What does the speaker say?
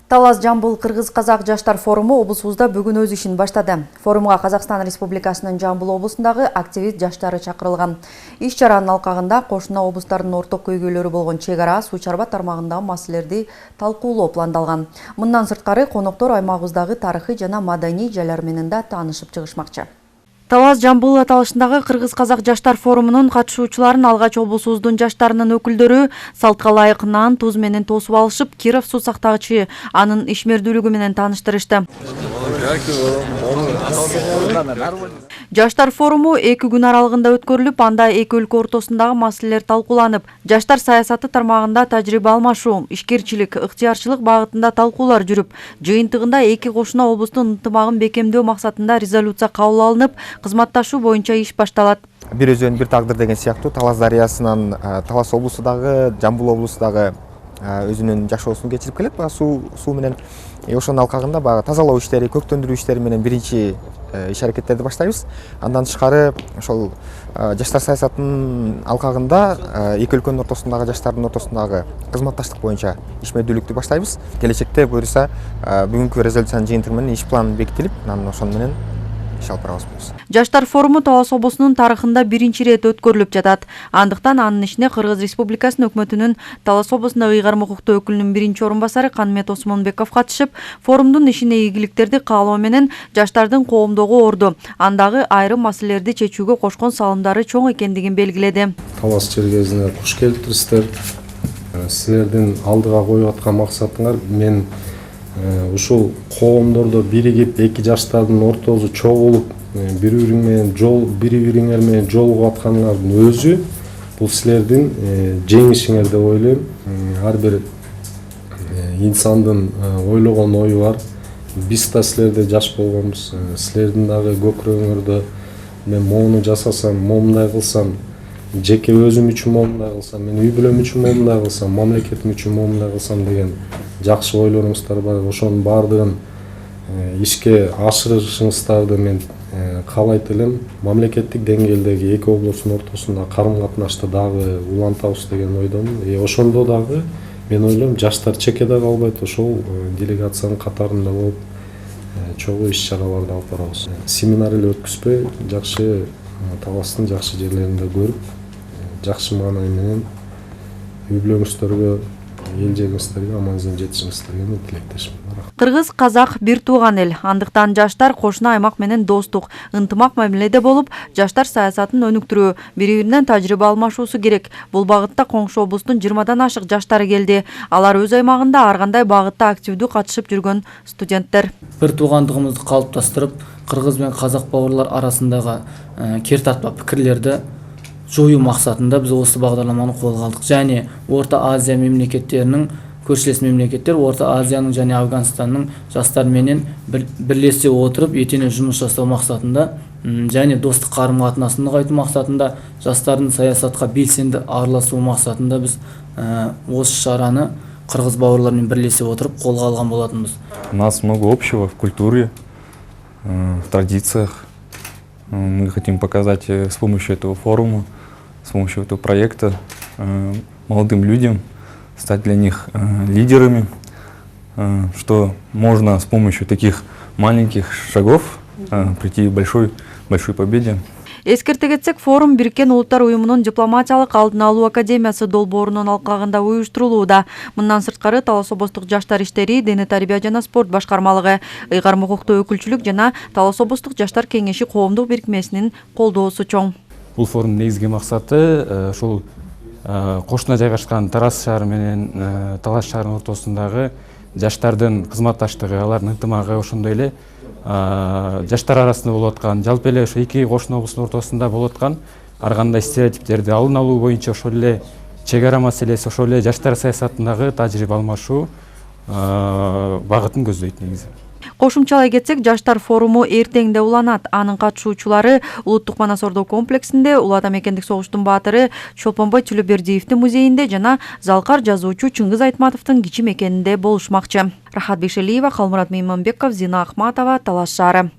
Талас Жамбыл Кыргыз-Казак жаштар форуму облусубузда бүгүн өз ишин баштады. Форумга Казакстан Республикасынын Жамбыл облусундагы активист жаштары чакырылган. Иш чаранын алкагында кошуна облустардын орток көйгөйлөрү болгон чек ара, суу чарба тармагындагы маселелерди талкуулоо пландалган. Мындан сырткары коноктор аймагыбыздагы тарыхый жана маданий жайлар менен да таанышып чыгышмакчы. Талас Жамбыл аталышындагы Кыргыз-Казак жаштар форумунун катышуучуларын алгач облусубуздун жаштарынын өкүлдөрү салтка ылайык нан, туз менен тосуп алышып, Киров суу сактагычы анын ишмердүүлүгү менен тааныштырышты. Жаштар форуму 2 күн аралыгында өткөрүлүп, анда эки өлкө ортосундагы маселелер талкууланып, жаштар саясаты тармагында тажрыйба алмашуу, ишкерчилик, ыктыярчылык багытында талкуулар жүрүп, жыйынтыгында эки кошуна облустун ынтымагын бекемдөө максатында резолюция кабыл алынып, кызматташуу боюнча иш башталат. Бир өзөн бир тагдыр деген сыяктуу Талас дарыясынан Талас облусундагы, Жамбыл облусундагы өзүнүн жашоосун кечирип келет. Суу менен ошонун алкагында тазалоо иштери, көктөндүрүү иштери менен биринчи иш аракеттерди баштайбыз. Андан тышкары ошол жаштар саясатынын алкагында эки өлкөнүн ортосундагы жаштардын ортосундагы кызматташтык боюнча ишмердүүлүктү баштайбыз. Келечекте буюрса бүгүнкү резолюциянын жыйынтыгы менен иш план бекитилип, анан ошон менен Жаштар форуму Талас облусунун тарыхында биринчи ирет өткөрүлүп жатат. Андыктан анын ишине Кыргыз Республикасынын өкмөтүнүн Талас облусундагы ыйгарым укуктуу өкүлүнүн биринчи орун басары Канмет Осмонбеков катышып, форумдун ишине ийгиликтерди каалоо менен жаштардын коомдогу орду, андагы айрым маселелерди чечүүгө кошкон салымдары чоң экендигин белгиледи. Талас чергезине куш келиптирсиздер. Силердин алдыга коюп аткан максатыңар мен ушул коомдордо биригип, эки жаштардын ортосу чогулуп, бири-бириңер менен жолугуп атканыңардын өзү бул силердин жеңишиңер деп ойлойм. Ар бир инсандын ойлогон ою бар. Биз да силерде жаш болгонбуз. Силердин дагы көкүрөгүңөрдө мен моуну жасасам, момундай кылсам, жеке өзүм үчүн момундай кылсам, мен үй бүлөм үчүн момундай кылсам, мамлекетим үчүн момундай кылсам деген жакшы ойлоруңуздар бар. Ошонун баардыгын ишке ашырышыңыздарды мен каалайт элем. Мамлекеттик деңгээлдеги эки облустун ортосунда карым-катнашты дагы улантабыз деген ойдомун. Ошондо дагы мен ойлойм жаштар чекеде калбайт, ошол делегациянын катарында болуп чогуу иш-чараларды алып барабыз. Семинар эле өткүзбөй, жакшы Таластын жакшы жерлеринде көрүп, жакшы маанай менен үй бүлөңүздөргө, эл жегиңиздерге аман-эсен жетишиңиздерге мен тилектешмин. Кыргыз-Казак бир тууган эл. Андыктан жаштар кошуна аймак менен достук, ынтымак мамиледе болуп, жаштар саясатын өнүктүрүү, бири-биринен тажрыйба алмашуусу керек. Бул багытта коңшу облустун 20дан ашык жаштары келди. Алар өз аймагында ар кандай багытта активдүү катышып жүргөн студенттер. Бир туугандыгыбызды калыптастырып, кыргыз менен казак бауырлар арасындагы кер тартпа пикирлерди жоюу максатында биз осы багдарламаны колго алдык. Және Орта Азия мемлекеттеринин көршілес мемлекеттер Орта Азияның және Афганстанның жастар менен бірлесе отырып етене жұмыс жасау мақсатында және достық қарым-қатынасын нығайту мақсатында жастардың саясатқа белсенді араласу мақсатында біз осы шараны қырғыз бауырлармен бірлесе отырып қолға алған болатынбыз. У нас много общего в культуре, в традициях. Мы хотим показать с помощью этого форума, с помощью этого проекта молодым людям, стать для них лидерами, что можно с помощью таких маленьких шагов прийти к большой победе. Эскерте кетсек, форум Бириккен Улуттар уюмунун дипломатиялык алдын алуу академиясы долбоорунун алкагында уюштурулууда. Мындан сырткары Талас облустук жаштар иштери, дене тарбия жана спорт башкармалыгы, ыйгарым укуктуу өкүлчүлүк жана Талас облустук жаштар кеңеши коомдук бирикмесинин колдоосу чоң. Бул форумдун негизги максаты ушул кошуна жайгашкан Тарас шаары менен Талас шаарынын ортосундагы жаштардын кызматташтыгы, алардын ынтымагы, ошондой эле жаштар арасында болуп аткан, жалпы эле ошо эки кошуна облустун ортосунда болуп аткан ар кандай стереотиптерди алдын алуу боюнча ошол эле чек ара маселеси, ошол эле жаштар саясатындагы тажрыйба алмашуу багытын көздөйт негизи. Кошумчалай кетсек, жаштар форуму эртеңде уланат. Анын катышуучулары Улуттук Манас Ордо комплексинде, Улуу Ата Мекендик согуштун баатыры Чолпонбой Төлөбердиевдин музейинде жана залкар жазуучу Чыңгыз Айтматовдун кичи мекенинде болушмакчы. Рахат Бешелиева, Калмурат Мейманбеков, Зина Ахматова, Талас шаары.